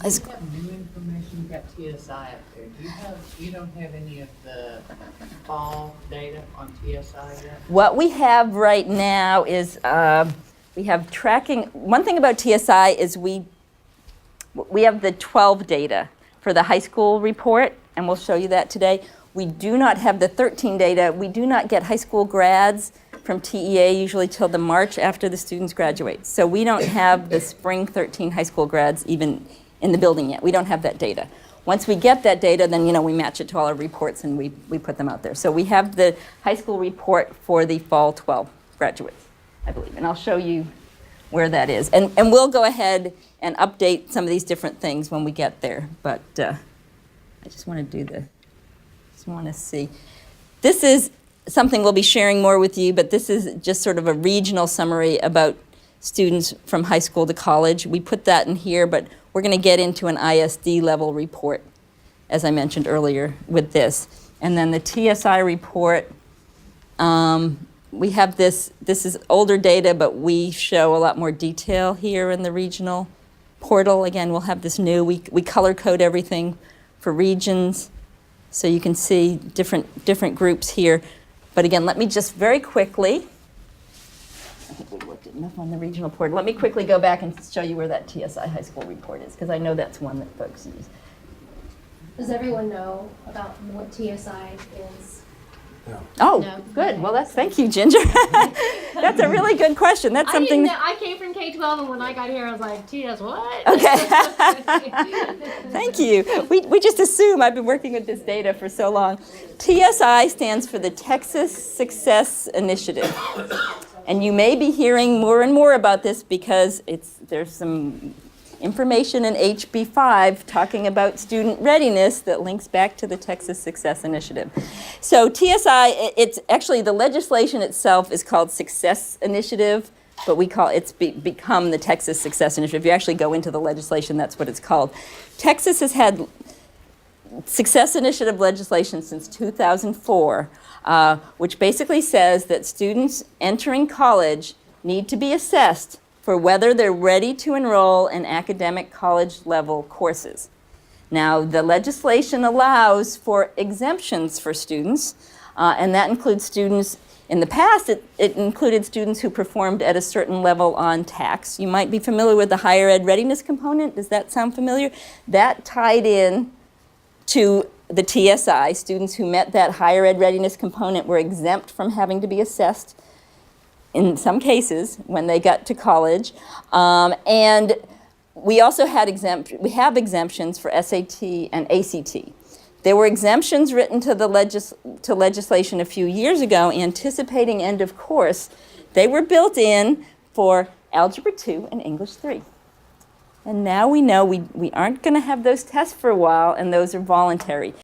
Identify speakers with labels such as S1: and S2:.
S1: You have new information, you've got TSI up there. You don't have any of the fall data on TSI yet?
S2: What we have right now is we have tracking. One thing about TSI is we have the 12 data for the high school report, and we'll show you that today. We do not have the 13 data. We do not get high school grads from TEA usually till the March after the students graduate. So we don't have the spring 13 high school grads even in the building yet. We don't have that data. Once we get that data, then we match it to all our reports and we put them out there. So we have the high school report for the fall 12 graduates, I believe. And I'll show you where that is. And we'll go ahead and update some of these different things when we get there. But I just want to see. This is something we'll be sharing more with you, but this is just sort of a regional summary about students from high school to college. We put that in here, but we're going to get into an ISD level report, as I mentioned earlier, with this. And then the TSI report, we have this is older data, but we show a lot more detail here in the regional portal. Again, we'll have this new, we color code everything for regions, so you can see different groups here. But again, let me just very quickly, I think we looked at enough on the regional portal. Let me quickly go back and show you where that TSI high school report is, because I know that's one that folks use.
S3: Does everyone know about what TSI is?
S2: Oh,
S3: No.
S2: good. Well, thank you, Ginger. That's a really good question. That's something.
S3: I came from K-12, and when I got here, I was like, TS what?
S2: Okay. Thank you. We just assume. I've been working with this data for so long. TSI stands for the Texas Success Initiative. And you may be hearing more and more about this because there's some information in HB 5 talking about student readiness that links back to the Texas Success Initiative. So TSI, it's actually the legislation itself is called Success Initiative, but it's become the Texas Success Initiative. If you actually go into the legislation, that's what it's called. Texas has had Success Initiative legislation since 2004, which basically says that students entering college need to be assessed for whether they're ready to enroll in academic college level courses. Now, the legislation allows for exemptions for students, and that includes students, in the past, it included students who performed at a certain level on TAKS. You might be familiar with the higher ed readiness component. Does that sound familiar? That tied in to the TSI. Students who met that higher ed readiness component were exempt from having to be assessed in some cases when they got to college. And we also have exemptions for SAT and ACT. There were exemptions written to legislation a few years ago anticipating end of course. They were built in for Algebra 2 and English 3. And now we know we aren't going to have those tests for a while, and those are voluntary.